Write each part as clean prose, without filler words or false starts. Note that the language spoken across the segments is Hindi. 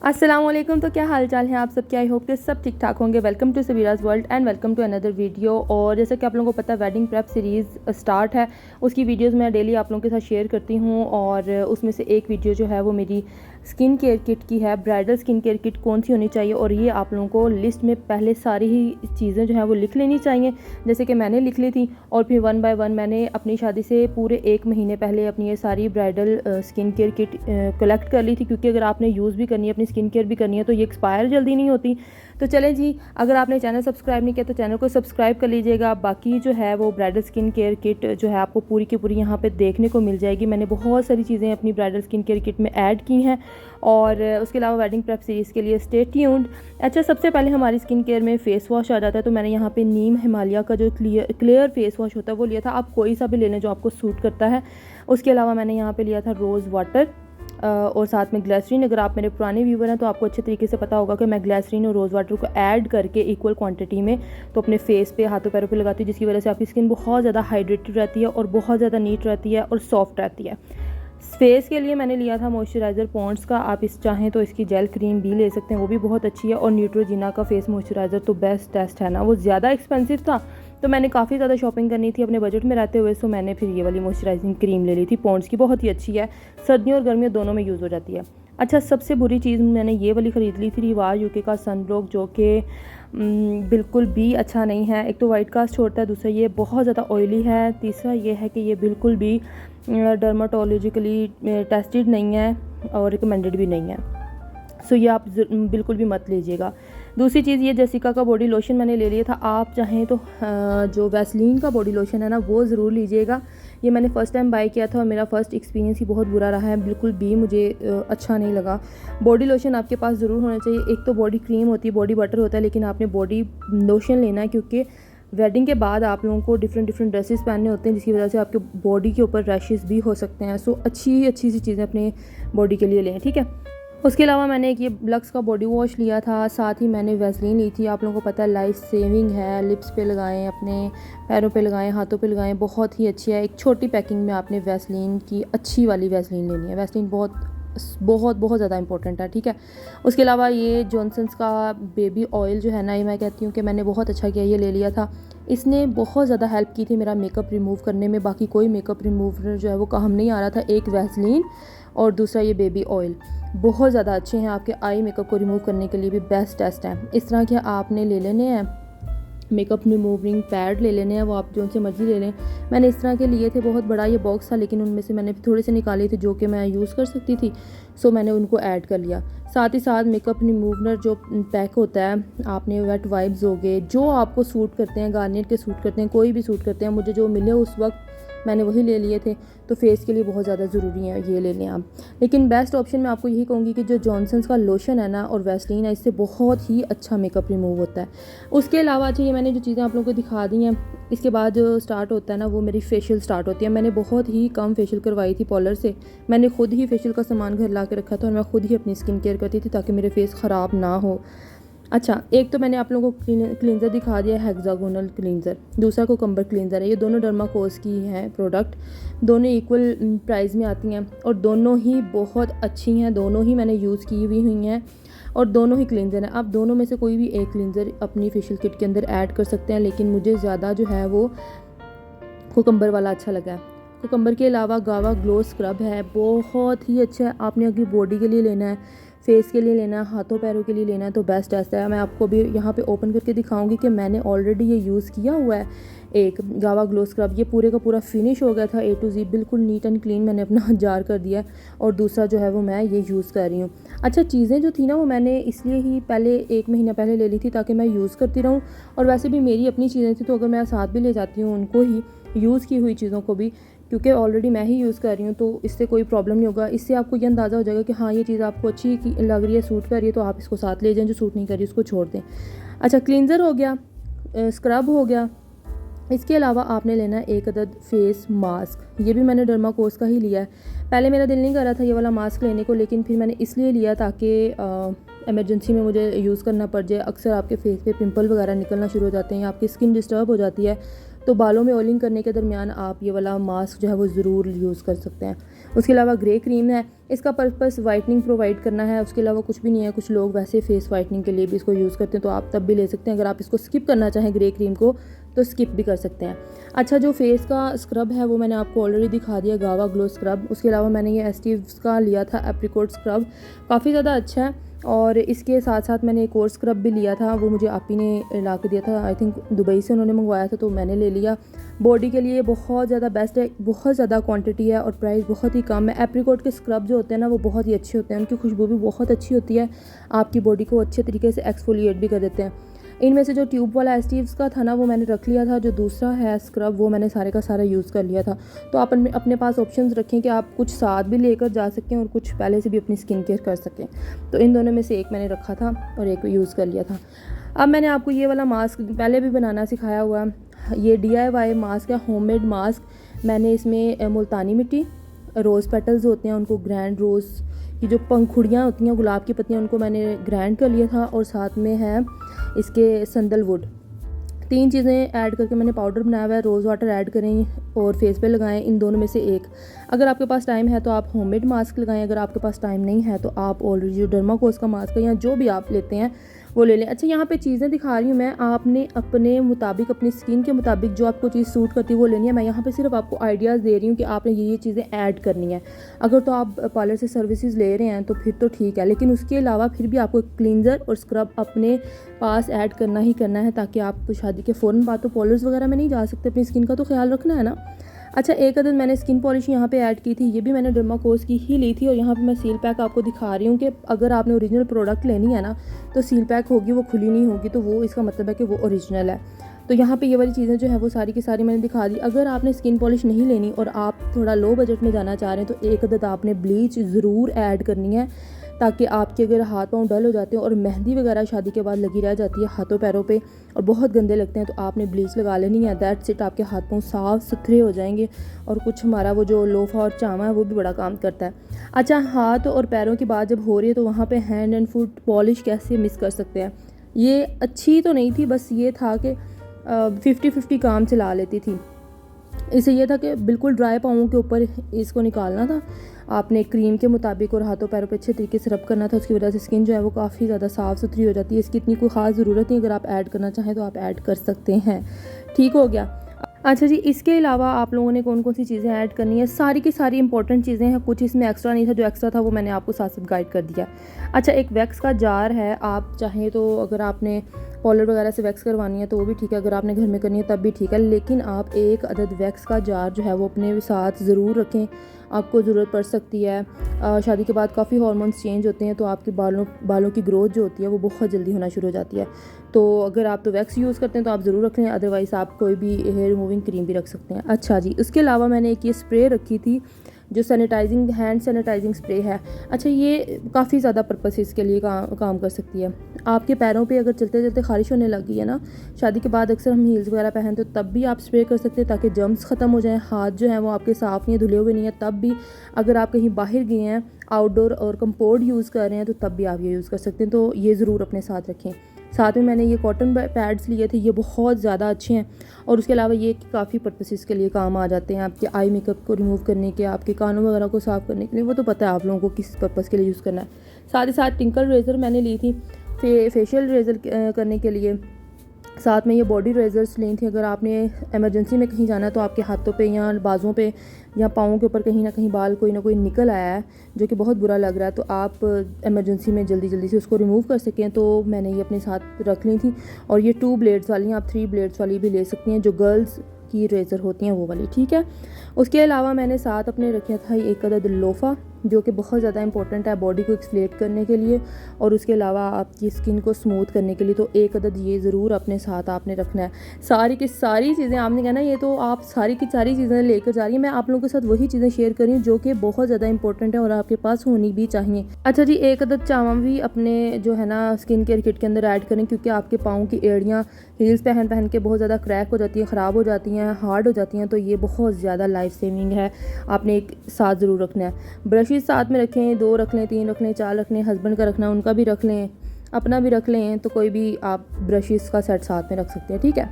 अस्सलाम वालेकुम। तो क्या हाल चाल है आप सब? क्या आई होप कि सब ठीक ठाक होंगे। Welcome to Sabiraj world and welcome to another video. और जैसा कि आप लोगों को पता है वेडिंग प्रेप सीरीज़ स्टार्ट है, उसकी वीडियोस मैं डेली आप लोगों के साथ शेयर करती हूँ। और उसमें से एक वीडियो जो है वो मेरी स्किन केयर किट की है। ब्राइडल स्किन केयर किट कौन सी होनी चाहिए, और ये आप लोगों को लिस्ट में पहले सारी ही चीज़ें जो है वो लिख लेनी चाहिए, जैसे कि मैंने लिख ली थी। और फिर वन बाय वन मैंने अपनी शादी से पूरे 1 महीने पहले अपनी ये सारी bridal skin care kit collect कर ली थी, क्योंकि अगर आपने यूज़ भी करनी है, अपनी स्किन केयर भी करनी है, तो ये एक्सपायर जल्दी नहीं होती। तो चलें जी, अगर आपने चैनल सब्सक्राइब नहीं किया तो चैनल को सब्सक्राइब कर लीजिएगा। बाकी जो है वो ब्राइडल स्किन केयर किट जो है आपको पूरी की पूरी यहाँ पे देखने को मिल जाएगी। मैंने बहुत सारी चीज़ें अपनी ब्राइडल स्किन केयर किट में ऐड की हैं। और उसके अलावा वेडिंग प्रेप सीरीज़ के लिए स्टे ट्यून्ड। अच्छा, सबसे पहले हमारी स्किन केयर में फ़ेस वॉश आ जाता है। तो मैंने यहाँ पे नीम हिमालय का जो क्लियर फेस वॉश होता है वो लिया था। आप कोई सा भी ले लें जो आपको सूट करता है। उसके अलावा मैंने यहाँ पे लिया था रोज़ वाटर और साथ में ग्लिसरीन। अगर आप मेरे पुराने व्यूवर हैं तो आपको अच्छे तरीके से पता होगा कि मैं ग्लिसरीन और रोज़ वाटर को ऐड करके इक्वल क्वांटिटी में तो अपने फेस पे, हाथों पैरों पे लगाती हूँ, जिसकी वजह से आपकी स्किन बहुत ज़्यादा हाइड्रेटेड रहती है और बहुत ज़्यादा नीट रहती है और सॉफ्ट रहती है। फेस के लिए मैंने लिया था मॉइस्चराइज़र पॉन्ड्स का। आप इस चाहें तो इसकी जेल क्रीम भी ले सकते हैं, वो भी बहुत अच्छी है। और न्यूट्रोजिना का फेस मॉइस्चराइज़र तो बेस्ट टेस्ट है ना। वो ज़्यादा एक्सपेंसिव था तो मैंने काफ़ी ज़्यादा शॉपिंग करनी थी अपने बजट में रहते हुए, सो मैंने फिर ये वाली मॉइस्चराइजिंग क्रीम ले ली थी पॉन्ड्स की। बहुत ही अच्छी है, सर्दियों और गर्मियों दोनों में यूज़ हो जाती है। अच्छा, सबसे बुरी चीज़ मैंने ये वाली ख़रीद ली थी रिवाज यूके का सनब्लॉक, जो कि बिल्कुल भी अच्छा नहीं है। एक तो वाइट कास्ट छोड़ता है, दूसरा ये बहुत ज़्यादा ऑयली है, तीसरा ये है कि ये बिल्कुल भी डर्माटोलॉजिकली टेस्टेड नहीं है और रिकमेंडेड भी नहीं है। सो ये आप बिल्कुल भी मत लीजिएगा। दूसरी चीज़, ये जेसिका का बॉडी लोशन मैंने ले लिया था। आप चाहें तो जो वैसलीन का बॉडी लोशन है ना वो ज़रूर लीजिएगा। ये मैंने फ़र्स्ट टाइम बाय किया था और मेरा फ़र्स्ट एक्सपीरियंस ही बहुत बुरा रहा है, बिल्कुल भी मुझे अच्छा नहीं लगा। बॉडी लोशन आपके पास ज़रूर होना चाहिए। एक तो बॉडी क्रीम होती है, बॉडी बटर होता है, लेकिन आपने बॉडी लोशन लेना है, क्योंकि वेडिंग के बाद आप लोगों को डिफरेंट ड्रेसेस पहनने होते हैं, जिसकी वजह से आपके बॉडी के ऊपर रैशेस भी हो सकते हैं। सो अच्छी सी चीज़ें अपने बॉडी के लिए लें, ठीक है। उसके अलावा मैंने एक ये लक्स का बॉडी वॉश लिया था, साथ ही मैंने वैसलीन ली थी। आप लोगों को पता है लाइफ सेविंग है, लिप्स पे लगाएं, अपने पैरों पे लगाएं, हाथों पे लगाएं, बहुत ही अच्छी है। एक छोटी पैकिंग में आपने वैसलीन की अच्छी वाली वैसलीन लेनी है। वैसलीन बहुत बहुत बहुत ज़्यादा इंपॉर्टेंट है, ठीक है। उसके अलावा ये जॉनसन्स का बेबी ऑयल जो है ना, ये मैं कहती हूँ कि मैंने बहुत अच्छा किया ये ले लिया था। इसने बहुत ज़्यादा हेल्प की थी मेरा मेकअप रिमूव करने में। बाकी कोई मेकअप रिमूवर जो है वो काम नहीं आ रहा था। एक वैसलीन और दूसरा ये बेबी ऑयल बहुत ज़्यादा अच्छे हैं, आपके आई मेकअप को रिमूव करने के लिए भी बेस्ट टेस्ट हैं। इस तरह के आपने ले लेने हैं मेकअप रिमूविंग पैड, ले लेने हैं, वो आप जो से मर्जी ले लें। मैंने इस तरह के लिए थे, बहुत बड़ा ये बॉक्स था, लेकिन उनमें से मैंने थोड़े से निकाले थे जो कि मैं यूज़ कर सकती थी, सो मैंने उनको ऐड कर लिया। साथ ही साथ मेकअप रिमूवर जो पैक होता है, आपने वेट वाइप्स हो गए, जो आपको सूट करते हैं, गार्नियर के सूट करते हैं, कोई भी सूट करते हैं, मुझे जो मिले उस वक्त मैंने वही ले लिए थे। तो फेस के लिए बहुत ज़्यादा ज़रूरी है, ये ले लें आप। लेकिन बेस्ट ऑप्शन मैं आपको यही कहूँगी कि जो जॉनसन्स का लोशन है ना और वैसलीन है, इससे बहुत ही अच्छा मेकअप रिमूव होता है। उसके अलावा अच्छा, ये मैंने जो चीज़ें आप लोगों को दिखा दी हैं, इसके बाद जो स्टार्ट होता है ना वो मेरी फेशियल स्टार्ट होती है। मैंने बहुत ही कम फेशियल करवाई थी पार्लर से। मैंने खुद ही फेशियल का सामान घर ला के रखा था और मैं खुद ही अपनी स्किन केयर करती थी ताकि मेरे फेस ख़राब ना हो। अच्छा, एक तो मैंने आप लोगों को क्लींजर दिखा दिया, हेक्सागोनल क्लींजर, दूसरा कोकम्बर क्लींजर है। ये दोनों डर्माकोस की हैं प्रोडक्ट, दोनों इक्वल प्राइस में आती हैं और दोनों ही बहुत अच्छी हैं। दोनों ही मैंने यूज़ की हुई हैं और दोनों ही क्लींजर हैं। आप दोनों में से कोई भी एक क्लींजर अपनी फेशियल किट के अंदर ऐड कर सकते हैं, लेकिन मुझे ज़्यादा जो है वो कोकम्बर वाला अच्छा लगा है। कोकम्बर के अलावा गावा ग्लो स्क्रब है, बहुत ही अच्छा है। आपने अगर बॉडी के लिए लेना है, फेस के लिए लेना है, हाथों पैरों के लिए लेना है तो बेस्ट ऐसा है। मैं आपको भी यहाँ पे ओपन करके दिखाऊंगी कि मैंने ऑलरेडी ये यूज़ किया हुआ है। एक गावा ग्लो स्क्रब, ये पूरे का पूरा फिनिश हो गया था A to Z, बिल्कुल नीट एंड क्लीन मैंने अपना जार कर दिया है। और दूसरा जो है वो मैं ये यूज़ कर रही हूँ। अच्छा, चीज़ें जो थी ना वो मैंने इसलिए ही पहले 1 महीना पहले ले ली थी ताकि मैं यूज़ करती रहूँ। और वैसे भी मेरी अपनी चीज़ें थी तो अगर मैं साथ भी ले जाती हूँ उनको ही, यूज़ की हुई चीज़ों को भी, क्योंकि ऑलरेडी मैं ही यूज़ कर रही हूँ, तो इससे कोई प्रॉब्लम नहीं होगा। इससे आपको ये अंदाज़ा हो जाएगा कि हाँ ये चीज़ आपको अच्छी लग रही है, सूट कर रही है, तो आप इसको साथ ले जाएं। जो सूट नहीं कर रही उसको छोड़ दें। अच्छा, क्लींजर हो गया, स्क्रब हो गया। इसके अलावा आपने लेना है एक अदद फेस मास्क। ये भी मैंने डर्माकोस का ही लिया है। पहले मेरा दिल नहीं कर रहा था ये वाला मास्क लेने को, लेकिन फिर मैंने इसलिए लिया ताकि इमरजेंसी में मुझे यूज़ करना पड़ जाए। अक्सर आपके फेस पे पिंपल वगैरह निकलना शुरू हो जाते हैं, आपकी स्किन डिस्टर्ब हो जाती है, तो बालों में ऑयलिंग करने के दरमियान आप ये वाला मास्क जो है वो ज़रूर यूज़ कर सकते हैं। उसके अलावा ग्रे क्रीम है, इसका पर्पस वाइटनिंग प्रोवाइड करना है, उसके अलावा कुछ भी नहीं है। कुछ लोग वैसे फेस वाइटनिंग के लिए भी इसको यूज़ करते हैं, तो आप तब भी ले सकते हैं। अगर आप इसको स्किप करना चाहें ग्रे क्रीम को तो स्किप भी कर सकते हैं। अच्छा, जो फेस का स्क्रब है वो मैंने आपको ऑलरेडी दिखा दिया, गावा ग्लो स्क्रब। उसके अलावा मैंने ये एस्टीव्स का लिया था एप्रिकॉट स्क्रब, काफ़ी ज़्यादा अच्छा है। और इसके साथ साथ मैंने एक और स्क्रब भी लिया था, वो मुझे आप ही ने ला के दिया था, आई थिंक दुबई से उन्होंने मंगवाया था, तो मैंने ले लिया। बॉडी के लिए बहुत ज़्यादा बेस्ट है, बहुत ज़्यादा क्वांटिटी है और प्राइस बहुत ही कम है। एप्रिकॉट के स्क्रब जो होते हैं ना वो बहुत ही अच्छे होते हैं, उनकी खुशबू भी बहुत अच्छी होती है, आपकी बॉडी को अच्छे तरीके से एक्सफोलिएट भी कर देते हैं। इनमें से जो ट्यूब वाला एस्टीव्स का था ना वो मैंने रख लिया था, जो दूसरा है स्क्रब वो मैंने सारे का सारा यूज़ कर लिया था। तो आप अपने पास ऑप्शंस रखें कि आप कुछ साथ भी लेकर जा सकें और कुछ पहले से भी अपनी स्किन केयर कर सकें। तो इन दोनों में से एक मैंने रखा था और एक यूज़ कर लिया था। अब मैंने आपको ये वाला मास्क पहले भी बनाना सिखाया हुआ है, ये DIY मास्क है, होममेड मास्क। मैंने इसमें मुल्तानी मिट्टी, रोज़ पेटल्स होते हैं उनको ग्रैंड, रोज़ की जो पंखुड़ियाँ होती हैं, गुलाब की पत्तियाँ, उनको मैंने ग्राइंड कर लिया था, और साथ में है इसके संदलवुड। 3 चीज़ें ऐड करके मैंने पाउडर बनाया हुआ है। रोज़ वाटर ऐड करें और फेस पे लगाएं, इन दोनों में से एक। अगर आपके पास टाइम है तो आप होममेड मास्क लगाएं, अगर आपके पास टाइम नहीं है तो आप ऑलरेडी जो डर्माकोस का मास्क है या जो भी आप लेते हैं वो ले लें। अच्छा, यहाँ पे चीज़ें दिखा रही हूँ मैं, आपने अपने मुताबिक, अपनी स्किन के मुताबिक जो आपको चीज़ सूट करती है वो लेनी है। मैं यहाँ पे सिर्फ आपको आइडियाज़ दे रही हूँ कि आपने ये चीज़ें ऐड करनी है। अगर तो आप पार्लर से सर्विसेज ले रहे हैं तो फिर तो ठीक है, लेकिन उसके अलावा फिर भी आपको क्लींजर और स्क्रब अपने पास ऐड करना ही करना है, ताकि आप शादी के फ़ौरन बाद तो पार्लर्स वगैरह में नहीं जा सकते, अपनी स्किन का तो ख्याल रखना है ना। अच्छा, एक अदद मैंने स्किन पॉलिश यहाँ पे ऐड की थी, ये भी मैंने डर्माकोस की ही ली थी। और यहाँ पे मैं सील पैक आपको दिखा रही हूँ कि अगर आपने ओरिजिनल प्रोडक्ट लेनी है ना तो सील पैक होगी, वो खुली नहीं होगी, तो वो इसका मतलब है कि वो ओरिजिनल है। तो यहाँ पे ये वाली चीज़ें जो है वो सारी की सारी मैंने दिखा दी। अगर आपने स्किन पॉलिश नहीं लेनी और आप थोड़ा लो बजट में जाना चाह रहे हैं तो एक अदद आपने ब्लीच ज़रूर ऐड करनी है, ताकि आपके अगर हाथ पाँव डल हो जाते हैं और मेहंदी वगैरह शादी के बाद लगी रह जाती है हाथों पैरों पे और बहुत गंदे लगते हैं, तो आपने ब्लीच लगा लेनी है। दैट्स इट, आपके हाथ पाँव साफ़ सुथरे हो जाएंगे। और कुछ हमारा वो जो लोफा और चामा है वो भी बड़ा काम करता है। अच्छा, हाथ और पैरों की बात जब हो रही है तो वहाँ पर हैंड एंड फुट पॉलिश कैसे मिस कर सकते हैं। ये अच्छी तो नहीं थी, बस ये था कि 50-50 काम चला लेती थी। इसे ये था कि बिल्कुल ड्राई पाँवों के ऊपर इसको निकालना था, आपने क्रीम के मुताबिक, और हाथों पैरों पे अच्छे तरीके से रब करना था। उसकी वजह से स्किन जो है वो काफ़ी ज़्यादा साफ़ सुथरी हो जाती है। इसकी इतनी कोई ख़ास ज़रूरत नहीं, अगर आप ऐड करना चाहें तो आप ऐड कर सकते हैं। ठीक हो गया। अच्छा जी, इसके अलावा आप लोगों ने कौन कौन सी चीज़ें ऐड करनी है, सारी की सारी इंपॉर्टेंट चीज़ें हैं, कुछ इसमें एक्स्ट्रा नहीं था, जो एक्स्ट्रा था वो मैंने आपको साथ साथ गाइड कर दिया। अच्छा, एक वैक्स का जार है, आप चाहें तो अगर आपने पार्लर वगैरह से वैक्स करवानी है तो वो भी ठीक है, अगर आपने घर में करनी है तब भी ठीक है, लेकिन आप एक अदद वैक्स का जार जो है वो अपने साथ ज़रूर रखें, आपको ज़रूरत पड़ सकती है। शादी के बाद काफ़ी हार्मोन्स चेंज होते हैं, तो आपके बालों की ग्रोथ जो होती है वो बहुत जल्दी होना शुरू हो जाती है। तो अगर आप तो वैक्स यूज़ करते हैं तो आप ज़रूर रख लें, अदरवाइज़ आप कोई भी हेयर रिमूविंग क्रीम भी रख सकते हैं। अच्छा जी, उसके अलावा मैंने एक ये स्प्रे रखी थी जो सैनिटाइजिंग, हैंड सैनिटाइजिंग स्प्रे है। अच्छा, ये काफ़ी ज़्यादा पर्पस इसके लिए काम कर सकती है। आपके पैरों पे अगर चलते चलते ख़ारिश होने लगी है ना, शादी के बाद अक्सर हम हील्स वगैरह पहनते हो, तब भी आप स्प्रे कर सकते हैं ताकि जर्म्स ख़त्म हो जाएं। हाथ जो है वो आपके साफ़ नहीं है, धुले हुए नहीं है, तब भी अगर आप कहीं बाहर गए हैं आउटडोर और कंपोर्ड यूज़ कर रहे हैं तो तब भी आप ये यूज़ कर सकते हैं। तो ये ज़रूर अपने साथ रखें। साथ में मैंने ये कॉटन पैड्स लिए थे, ये बहुत ज़्यादा अच्छे हैं। और उसके अलावा ये काफ़ी पर्पसेस के लिए काम आ जाते हैं, आपके आई मेकअप को रिमूव करने के, आपके कानों वगैरह को साफ़ करने के लिए, वो तो पता है आप लोगों को किस पर्पस के लिए यूज़ करना है। साथ ही साथ टिंकल रेज़र मैंने ली थी फेशियल रेज़र करने के लिए। साथ में ये बॉडी रेजर्स ली थी, अगर आपने इमरजेंसी में कहीं जाना है तो आपके हाथों पे या बाजुओं पे या पाँवों के ऊपर कहीं ना कहीं बाल कोई ना कोई निकल आया है जो कि बहुत बुरा लग रहा है, तो आप इमरजेंसी में जल्दी जल्दी से उसको रिमूव कर सकें, तो मैंने ये अपने साथ रख ली थी। और ये 2 ब्लेड्स वाली हैं, आप 3 ब्लेड्स वाली भी ले सकती हैं, जो गर्ल्स की रेज़र होती हैं वो वाली, ठीक है। उसके अलावा मैंने साथ अपने रखा था एक अदद लोफ़ा, जो कि बहुत ज़्यादा इंपॉर्टेंट है बॉडी को एक्सफोलिएट करने के लिए और उसके अलावा आपकी स्किन को स्मूथ करने के लिए, तो एक अदद ये ज़रूर अपने साथ आपने रखना है। सारी की सारी चीज़ें आपने कहना ये तो आप सारी की सारी चीज़ें लेकर जा रही हैं, मैं आप लोगों के साथ वही चीज़ें शेयर कर रही हूँ जो कि बहुत ज़्यादा इंपॉर्टेंट है और आपके पास होनी भी चाहिए। अच्छा जी, एक अदद चावल भी अपने जो है ना स्किन केयर किट के अंदर ऐड करें, क्योंकि आपके पाँव की एड़ियाँ हील्स पहन के बहुत ज़्यादा क्रैक हो जाती है, ख़राब हो जाती हैं, हार्ड हो जाती हैं, तो ये बहुत ज़्यादा लाइफ सेविंग है, आपने एक साथ ज़रूर रखना है। ब्रशेज़ साथ में रखें, 2 रख लें, 3 रख लें, 4 रख लें, हस्बैंड का रखना उनका भी रख लें, अपना भी रख लें, तो कोई भी आप ब्रशेज़ का सेट साथ में रख सकते हैं, ठीक है।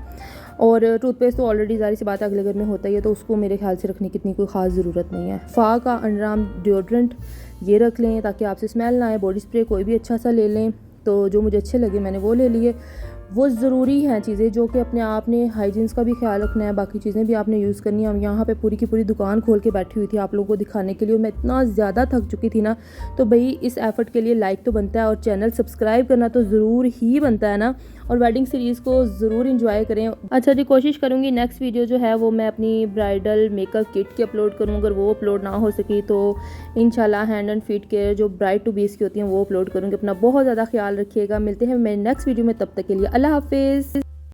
और टूथपेस्ट तो ऑलरेडी ज़ाहिर सी बात है अगले घर में होता ही है, तो उसको मेरे ख्याल से रखने की इतनी कोई ख़ास ज़रूरत नहीं है। फ़ा का अंडर आर्म डिओड्रेंट ये रख लें ताकि आपसे स्मेल ना आए। बॉडी स्प्रे कोई भी अच्छा सा ले लें, तो जो मुझे अच्छे लगे मैंने वो ले लिए। वो ज़रूरी हैं चीज़ें जो कि अपने आप ने हाइजीन्स का भी ख्याल रखना है, बाकी चीज़ें भी आपने यूज़ करनी है। हम यहाँ पे पूरी की पूरी दुकान खोल के बैठी हुई थी आप लोगों को दिखाने के लिए, और मैं इतना ज़्यादा थक चुकी थी ना, तो भाई इस एफ़र्ट के लिए लाइक तो बनता है और चैनल सब्सक्राइब करना तो ज़रूर ही बनता है ना, और वेडिंग सीरीज़ को ज़रूर इंजॉय करें। अच्छा जी, कोशिश करूँगी नेक्स्ट वीडियो जो है वो मैं अपनी ब्राइडल मेकअप किट की अपलोड करूँ। अगर वो अपलोड ना हो सकी तो इंशाल्लाह हैंड एंड फीट केयर जो ब्राइड टू बीस की होती हैं वो अपलोड करूँगी। अपना बहुत ज़्यादा ख्याल रखिएगा। मिलते हैं मेरे नेक्स्ट वीडियो में, तब तक के लिए अल्लाह हाफिज़।